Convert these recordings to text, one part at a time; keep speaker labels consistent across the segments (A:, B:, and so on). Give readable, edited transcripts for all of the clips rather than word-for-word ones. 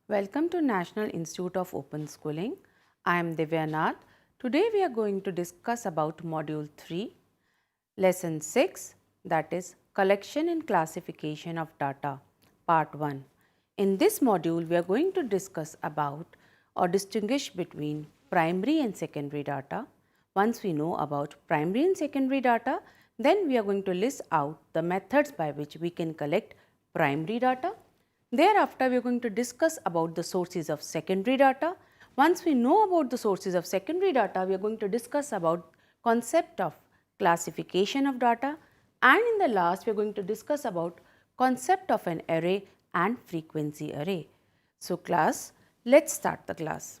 A: Welcome to National Institute of Open Schooling. I am Divya Nath. Today we are going to discuss about Module 3, Lesson 6, that is Collection and Classification of Data, Part 1. In this module, we are going to discuss about or distinguish between primary and secondary data. Once we know about primary and secondary data, then we are going to list out the methods by which we can collect primary data. Thereafter, we are going to discuss about the sources of secondary data. Once we know about the sources of secondary data, we are going to discuss about concept of classification of data, and in the last we are going to discuss about concept of an array and frequency array. So class, let's start the class.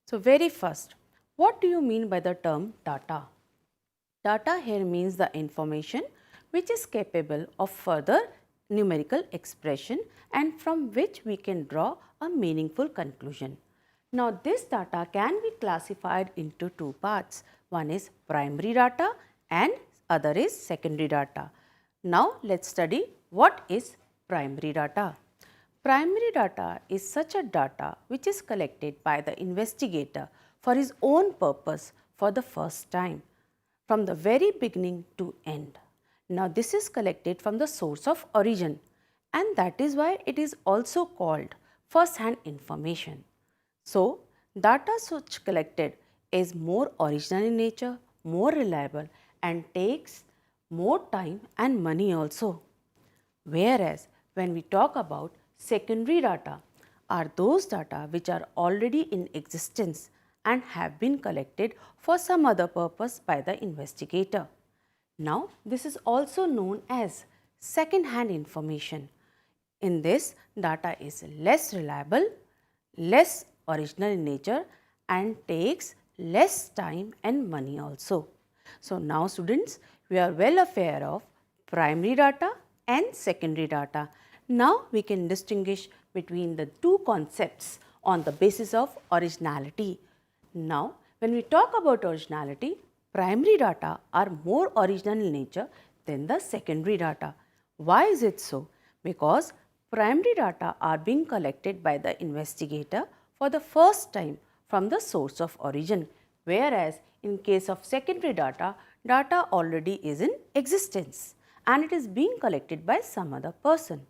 A: So very first, what do you mean by the term data? Data here means the information which is capable of further numerical expression and from which we can draw a meaningful conclusion. Now this data can be classified into two parts. One is primary data and other is secondary data. Now let's study what is primary data. Primary data is such a data which is collected by the investigator for his own purpose for the first time, from the very beginning to end. Now this is collected from the source of origin, and that is why it is also called first hand information. So data such collected is more original in nature, more reliable and takes more time and money also. Whereas when we talk about secondary data, are those data which are already in existence and have been collected for some other purpose by the investigator. Now this is also known as second hand information. In this, data is less reliable, less original in nature and takes less time and money also. So now students, we are well aware of primary data and secondary data. Now we can distinguish between the two concepts on the basis of originality. Now when we talk about originality, primary data are more original in nature than the secondary data. Why is it so? Because primary data are being collected by the investigator for the first time from the source of origin, whereas in case of secondary data, data already is in existence and it is being collected by some other person.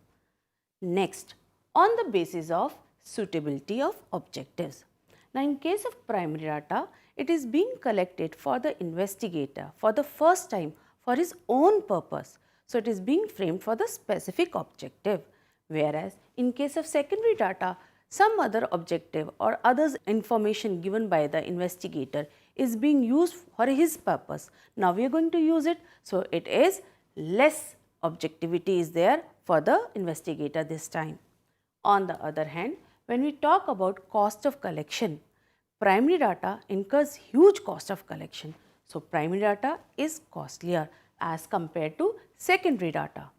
A: Next, on the basis of suitability of objectives. Now in case of primary data, it is being collected for the investigator for the first time for his own purpose. So it is being framed for the specific objective. Whereas in case of secondary data, some other objective or others information given by the investigator is being used for his purpose. Now we are going to use it, so it is less objectivity is there for the investigator this time. On the other hand, when we talk about cost of collection, primary data incurs huge cost of collection. So primary data is costlier as compared to secondary data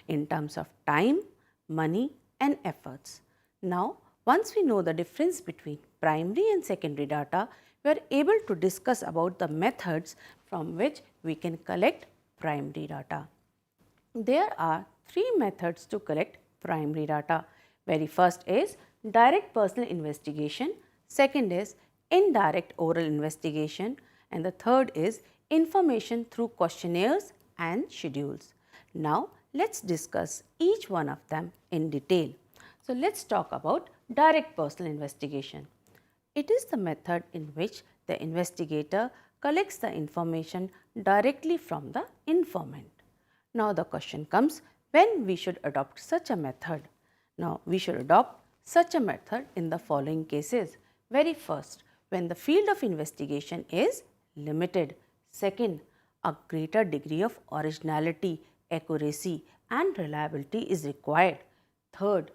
A: in terms of time, money and efforts. Now once we know the difference between primary and secondary data, we are able to discuss about the methods from which we can collect primary data. There are three methods to collect primary data. Very first is direct personal investigation, second is indirect oral investigation, and the third is information through questionnaires and schedules. Now let's discuss each one of them in detail. So let's talk about direct personal investigation. It is the method in which the investigator collects the information directly from the informant. Now the question comes, when we should adopt such a method? Now we should adopt such a method in the following cases. Very first, when the field of investigation is limited. Second, a greater degree of originality, accuracy and reliability is required. Third,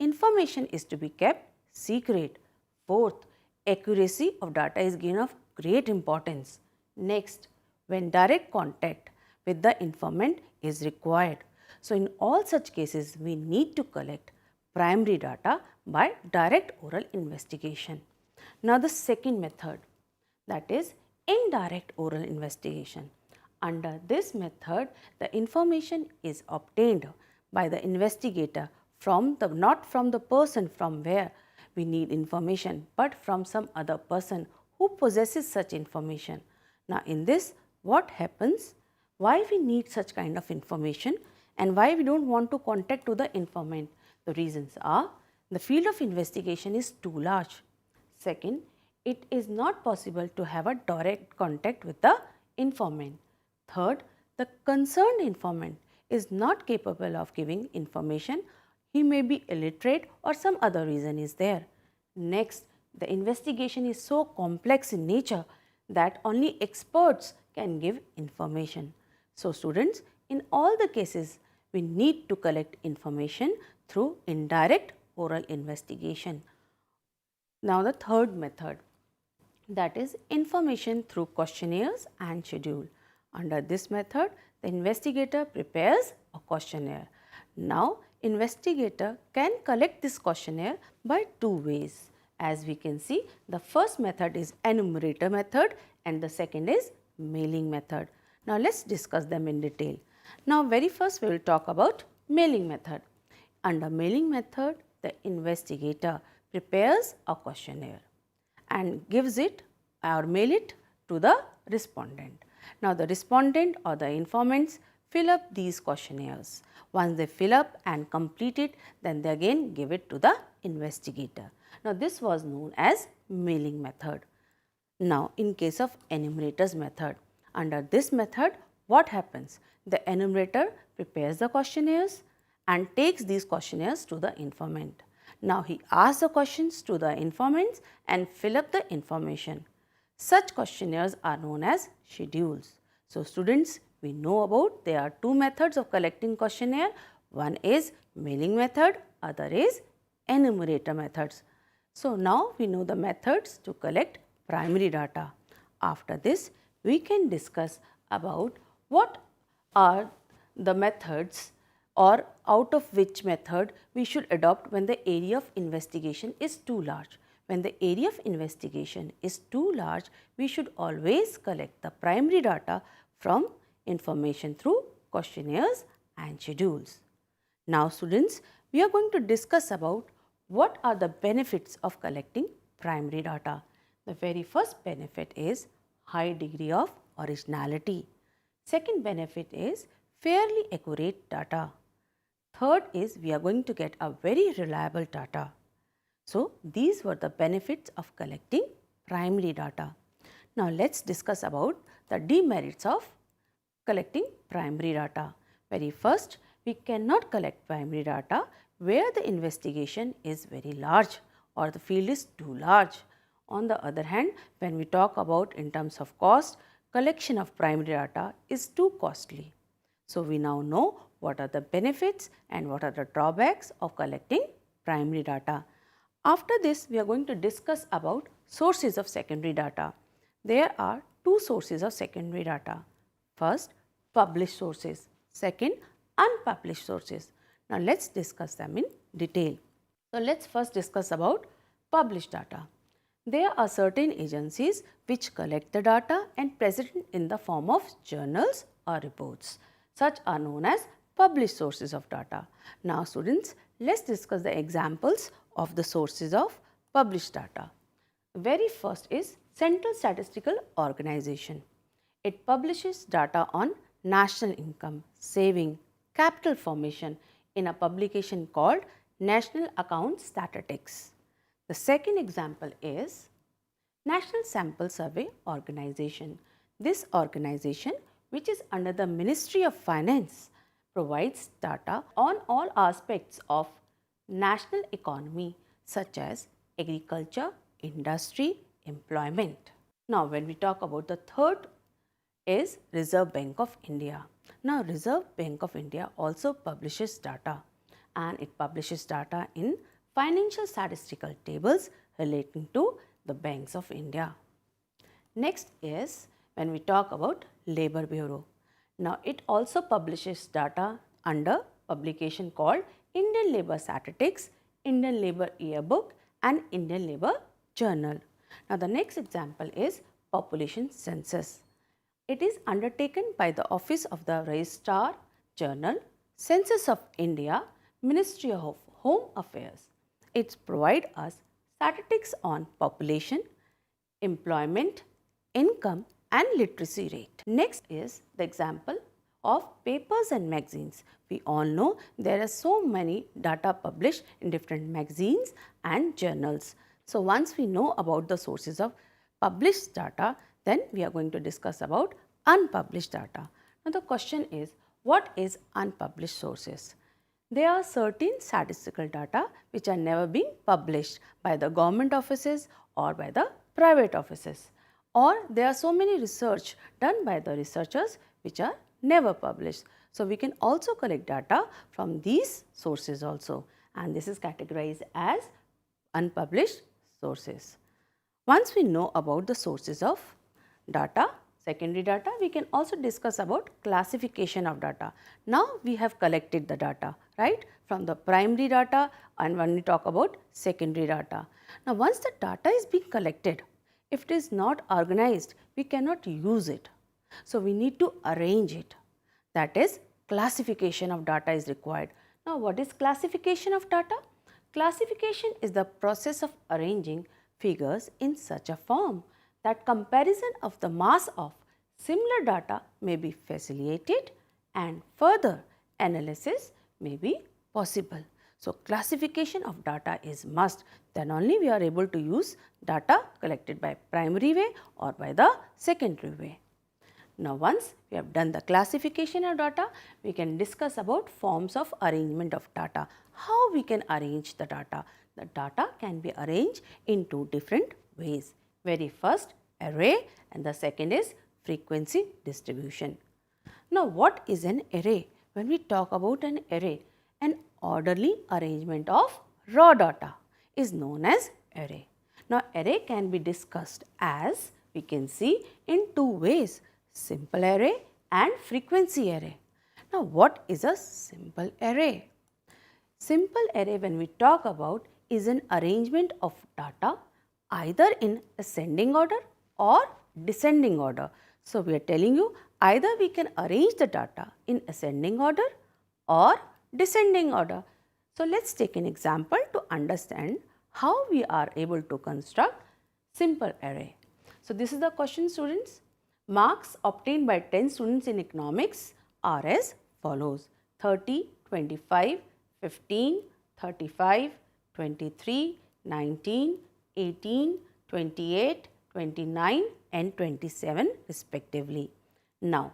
A: information is to be kept secret. Fourth, accuracy of data is given of great importance. Next, when direct contact with the informant is required. So in all such cases, we need to collect primary data by direct oral investigation. Now the second method, that is indirect oral investigation. Under this method, the information is obtained by the investigator from the not from the person from where we need information, but from some other person who possesses such information. Now, in this, what happens? Why we need such kind of information and why we don't want to contact to the informant? The reasons are, the field of investigation is too large. Second, it is not possible to have a direct contact with the informant. Third, the concerned informant is not capable of giving information. He may be illiterate or some other reason is there. Next, the investigation is so complex in nature that only experts can give information. So, students, in all the cases, we need to collect information through indirect oral investigation. Now, the third method, that is information through questionnaires and schedule. Under this method, the investigator prepares a questionnaire. Now, investigator can collect this questionnaire by two ways. As we can see, the first method is enumerator method and the second is mailing method. Now, let us discuss them in detail. Now, very first we will talk about mailing method. Under mailing method, the investigator prepares a questionnaire and gives it or mail it to the respondent. Now, the respondent or the informants fill up these questionnaires. Once they fill up and complete it, then they again give it to the investigator. Now, this was known as mailing method. Now, in case of enumerators method, under this method, what happens? The enumerator prepares the questionnaires and takes these questionnaires to the informant. Now, he asks the questions to the informants and fill up the information. Such questionnaires are known as schedules. So, students, we know about there are two methods of collecting questionnaire. One is mailing method, other is enumerator methods. So, now we know the methods to collect primary data. After this, we can discuss about what are the methods or out of which method we should adopt when the area of investigation is too large. When the area of investigation is too large, we should always collect the primary data from information through questionnaires and schedules. Now, students, we are going to discuss about what are the benefits of collecting primary data. The very first benefit is high degree of originality. Second benefit is fairly accurate data. Third is we are going to get a very reliable data. So, these were the benefits of collecting primary data. Now, let us discuss about the demerits of collecting primary data. Very first, we cannot collect primary data where the investigation is very large or the field is too large. On the other hand, when we talk about in terms of cost, collection of primary data is too costly. So, we now know what are the benefits and what are the drawbacks of collecting primary data. After this, we are going to discuss about sources of secondary data. There are two sources of secondary data. First, published sources. Second, unpublished sources. Now, let us discuss them in detail. So, let us first discuss about published data. There are certain agencies which collect the data and present it in the form of journals or reports. Such are known as published sources of data. Now, students, let us discuss the examples of the sources of published data. Very first is Central Statistical Organization. It publishes data on national income, saving, capital formation in a publication called National Account Statistics. The second example is National Sample Survey Organization. This organization, which is under the Ministry of Finance, provides data on all aspects of national economy such as agriculture, industry, employment. Now, when we talk about the third is Reserve Bank of India. Now, Reserve Bank of India also publishes data and it publishes data in financial statistical tables relating to the banks of India. Next is when we talk about Labour Bureau. Now, it also publishes data under publication called Indian Labour Statistics, Indian Labour Yearbook and Indian Labour Journal. Now, the next example is Population Census. It is undertaken by the Office of the Registrar General, Census of India, Ministry of Home Affairs. It provides us statistics on population, employment, income and literacy rate. Next is the example of papers and magazines. We all know there are so many data published in different magazines and journals. So, once we know about the sources of published data, then we are going to discuss about unpublished data. Now, the question is, what is unpublished sources? There are certain statistical data which are never being published by the government offices or by the private offices, or there are so many research done by the researchers which are never published. So, we can also collect data from these sources also, and this is categorized as unpublished sources. Once we know about the sources of data, secondary data, we can also discuss about classification of data. Now, we have collected the data, right, from the primary data, and when we talk about secondary data. Now, once the data is being collected, if it is not organized, we cannot use it. So, we need to arrange it. That is, classification of data is required. Now, what is classification of data? Classification is the process of arranging figures in such a form that comparison of the mass of similar data may be facilitated and further analysis may be possible. So, classification of data is must, then only we are able to use data collected by primary way or by the secondary way. Now, once we have done the classification of data, we can discuss about forms of arrangement of data. How we can arrange the data? The data can be arranged in two different ways. Very first, array, and the second is frequency distribution. Now, what is an array? When we talk about an array, an orderly arrangement of raw data is known as array. Now, array can be discussed as we can see in two ways, simple array and frequency array. Now, what is a simple array? Simple array, when we talk about, is an arrangement of data either in ascending order or descending order. So, we are telling you either we can arrange the data in ascending order or descending order. So, let us take an example to understand how we are able to construct simple array. So, this is the question, students. Marks obtained by 10 students in economics are as follows: 30, 25, 15, 35, 23, 19, 18, 28, 29 and 27 respectively. Now,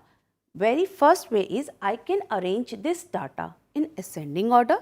A: very first way is I can arrange this data in ascending order.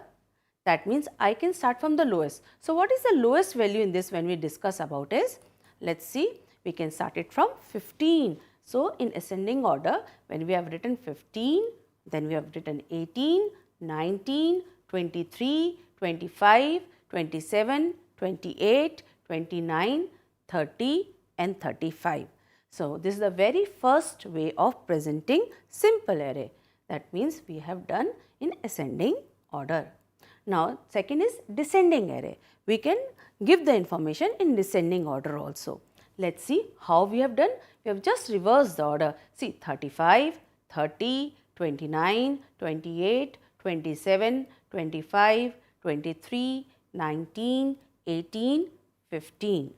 A: That means I can start from the lowest. So, what is the lowest value in this when we discuss about is? Let us see, we can start it from 15. So, in ascending order, when we have written 15, then we have written 18, 19, 23, 25, 27, 28, 29, 30 and 35. So, this is the very first way of presenting simple array. That means we have done in ascending order. Now, second is descending array. We can give the information in descending order also. Let us see how we have done. We have just reversed the order. See, 35, 30, 29, 28, 27, 25, 23, 19, 18, 15.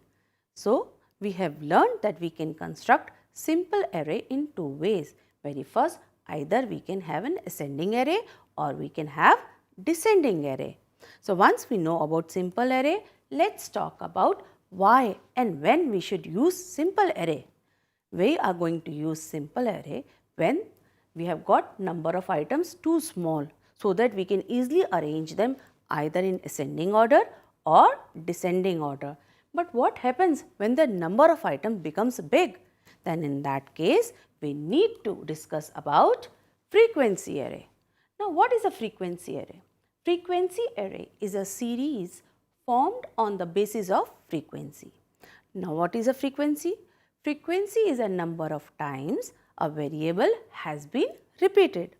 A: So, we have learned that we can construct simple array in two ways. Very first, either we can have an ascending array or we can have descending array. So, once we know about simple array, let us talk about why and when we should use simple array. We are going to use simple array when we have got number of items too small, so that we can easily arrange them either in ascending order or descending order. But what happens when the number of items becomes big? Then in that case, we need to discuss about frequency array. Now, what is a frequency array? Frequency array is a series formed on the basis of frequency. Now, what is a frequency? Frequency is a number of times a variable has been repeated.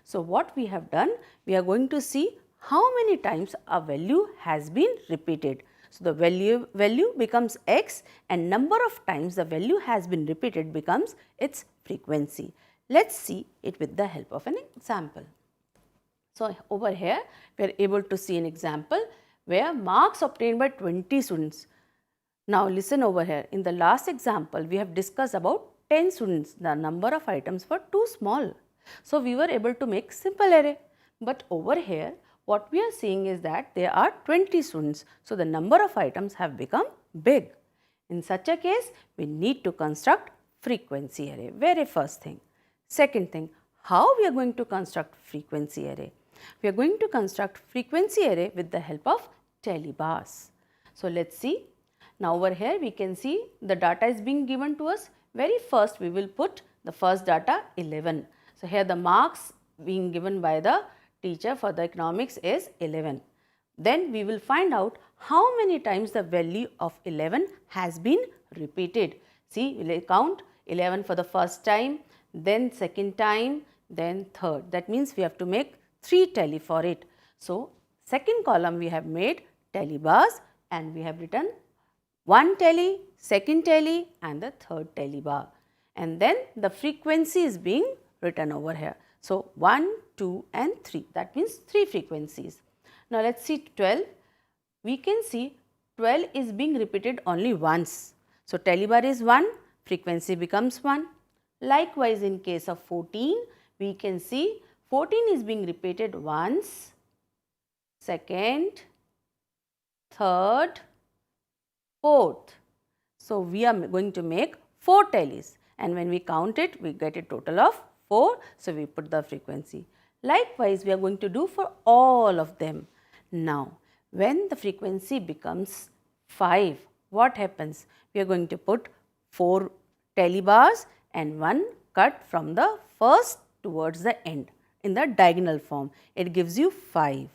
A: So, what we have done, we are going to see how many times a value has been repeated. So, the value becomes x and number of times the value has been repeated becomes its frequency. Let us see it with the help of an example. So, over here we are able to see an example where marks obtained by 20 students. Now listen over here. In the last example, we have discussed about 10 students. The number of items were too small. So we were able to make simple array. But over here, what we are seeing is that there are 20 students. So the number of items have become big. In such a case, we need to construct frequency array. Very first thing. Second thing, how we are going to construct frequency array? We are going to construct frequency array with the help of telebars. So let's see. Now over here we can see the data is being given to us. Very first we will put the first data 11. So here the marks being given by the teacher for the economics is 11. Then we will find out how many times the value of 11 has been repeated. See, we will count 11 for the first time, then second time, then third. That means we have to make 3 tally for it. So second column we have made tally bars and we have written one tally, second tally and the third tally bar, and then the frequency is being written over here. So 1, 2 and 3, that means 3 frequencies. Now let us see 12. We can see 12 is being repeated only once. So tally bar is 1, frequency becomes 1. Likewise in case of 14, we can see 14 is being repeated once, second, third, fourth. So we are going to make 4 tallies and when we count it we get a total of 4. So we put the frequency. Likewise we are going to do for all of them. Now when the frequency becomes 5, what happens? We are going to put 4 tally bars and 1 cut from the first towards the end in the diagonal form. It gives you 5,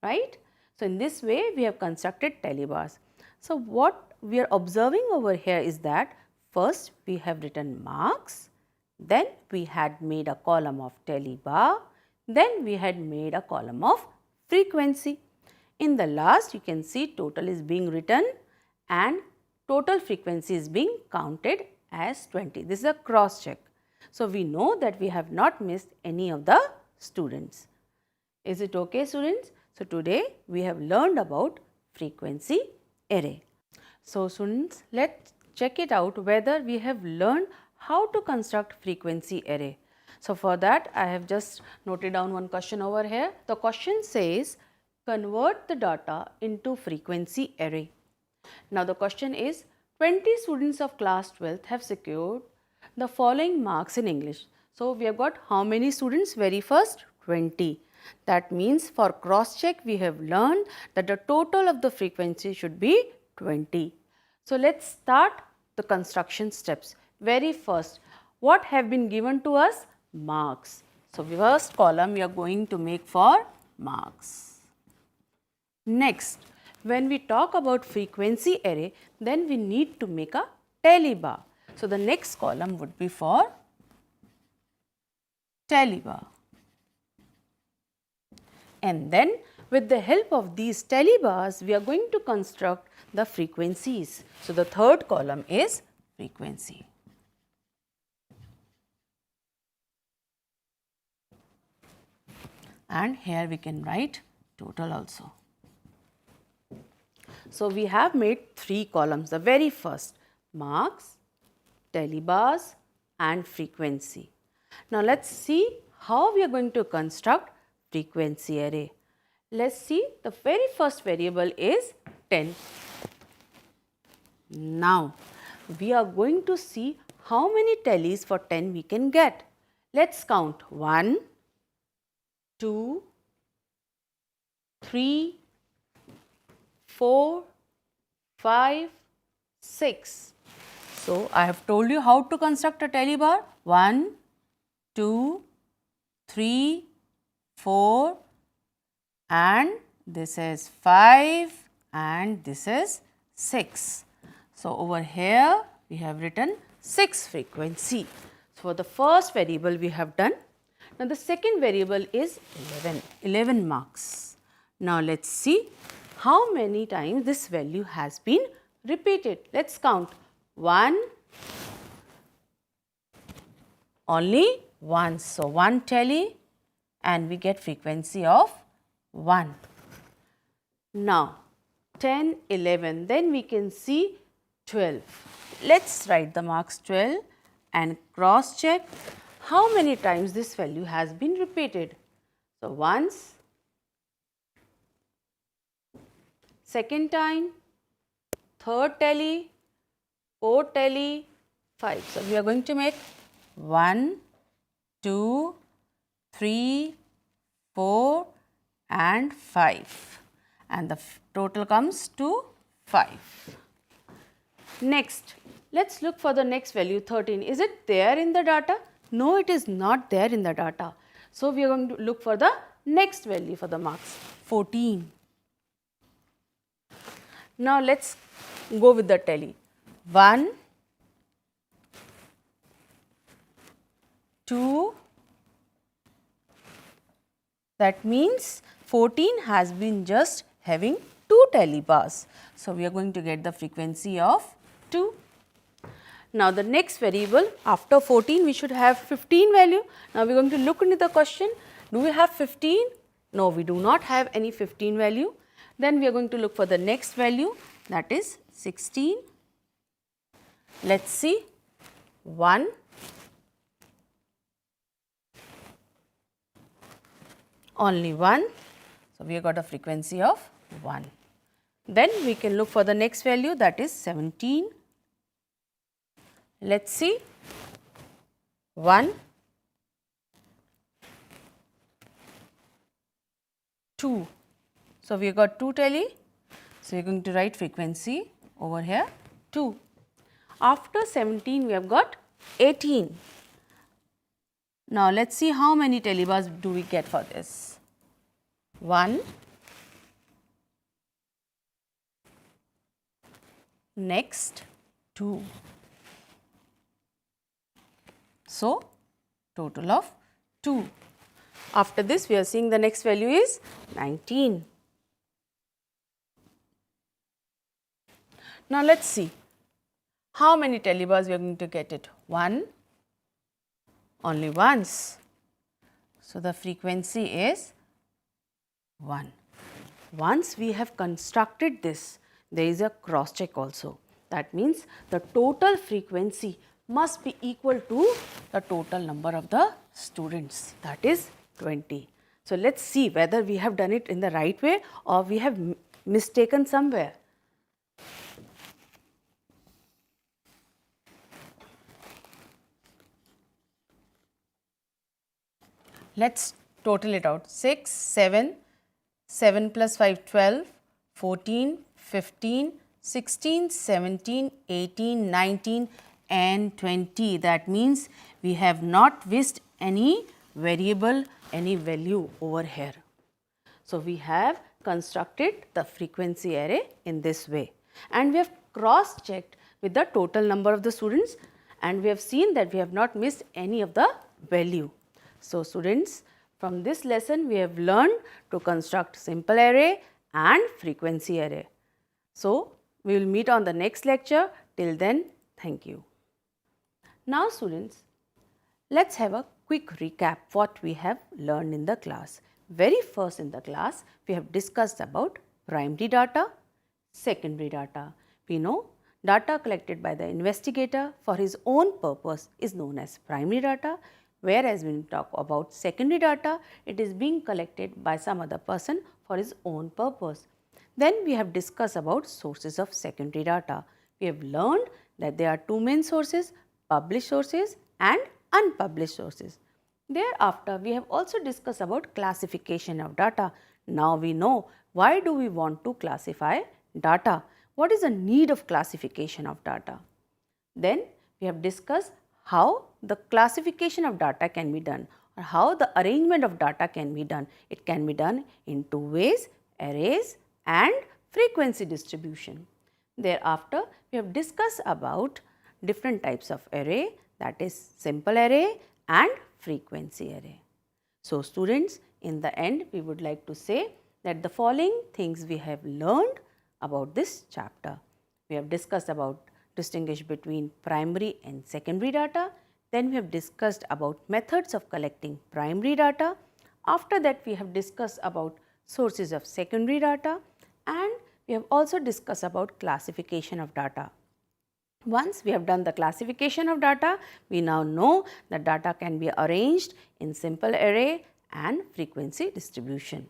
A: right? So in this way we have constructed tally bars. So what we are observing over here is that first we have written marks, then we had made a column of tally bar, then we had made a column of frequency. In the last you can see total is being written and total frequency is being counted as 20. This is a cross check. So we know that we have not missed any of the students. Is it okay, students? So today we have learned about frequency array. So students, let's check it out whether we have learned how to construct frequency array. So for that I have just noted down one question over here. The question says convert the data into frequency array. Now the question is 20 students of class 12th have secured the following marks in English. So we have got how many students? Very first 20. That means for cross check we have learned that the total of the frequency should be 20. So let's start the construction steps. Very first, what have been given to us? Marks. So first column we are going to make for marks. Next, when we talk about frequency array, then we need to make a tally bar. So the next column would be for tally bar. And then with the help of these tally bars, we are going to construct the frequencies. So the third column is frequency. And here we can write total also. So we have made 3 columns. The very first, marks, tally bars and frequency. Now let's see how we are going to construct frequency array. Let's see, the very first variable is 10. Now we are going to see how many tallies for 10 we can get. Let's count 1, 2, 3, 4, 5, 6. So I have told you how to construct a tally bar. 1, 2, 3, 4 and this is 5 and this is 6. So over here we have written 6 frequency. So for the first variable we have done. Now the second variable is 11 marks. Now let's see how many times this value has been repeated. Let's count 1, only once. So 1 tally and we get frequency of 1. Now 10, 11, then we can see 12. Let's write the marks 12 and cross check how many times this value has been repeated. So, once, second time, third tally, fourth tally, 5. So, we are going to make 1, 2, 3, 4 and 5, and the total comes to 5. Next, let's look for the next value 13. Is it there in the data? No, it is not there in the data. So, we are going to look for the next value for the marks 14. Now, let's go with the tally 1, 2, that means 14 has been just having 2 tally bars. So, we are going to get the frequency of 2. Now, the next variable after 14 we should have 15 value. Now, we are going to look into the question, do we have 15? No, we do not have any 15 value. Then we are going to look for the next value, that is 16. Let us see 1, only 1. So, we have got a frequency of 1. Then we can look for the next value, that is 17. Let us see 1, 2. So, we have got 2 tally. So, we are going to write frequency over here 2. After 17 we have got 18. Now, let us see how many tally bars do we get for this. 1, next 2. So, total of 2. After this we are seeing the next value is 19. Now, let us see how many tally bars we are going to get it. 1, only once. So, the frequency is 1. Once we have constructed this, there is a cross check also. That means the total frequency must be equal to the total number of the students, that is 20. So, let us see whether we have done it in the right way or we have mistaken somewhere. Let us total it out. 6, 7, 7 plus 5, 12, 14, 15, 16, 17, 18, 19 and 20. That means we have not missed any variable, any value over here. So, we have constructed the frequency array in this way and we have cross checked with the total number of the students and we have seen that we have not missed any of the value. So, students, from this lesson we have learned to construct simple array and frequency array. So, we will meet on the next lecture. Till then, thank you. Now, students, let us have a quick recap what we have learned in the class. Very first in the class, we have discussed about primary data, secondary data. We know data collected by the investigator for his own purpose is known as primary data, whereas when we talk about secondary data, it is being collected by some other person for his own purpose. Then we have discussed about sources of secondary data. We have learned that there are two main sources, published sources and unpublished sources. Thereafter, we have also discussed about classification of data. Now we know why do we want to classify data? What is the need of classification of data? Then we have discussed how the classification of data can be done or how the arrangement of data can be done. It can be done in two ways, arrays and frequency distribution. Thereafter, we have discussed about different types of array, that is simple array and frequency array. So, students, in the end we would like to say that the following things we have learned about this chapter. We have discussed about distinguish between primary and secondary data. Then we have discussed about methods of collecting primary data. After that, we have discussed about sources of secondary data and we have also discussed about classification of data. Once we have done the classification of data, we now know that data can be arranged in simple array and frequency distribution.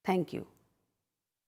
A: Thank you.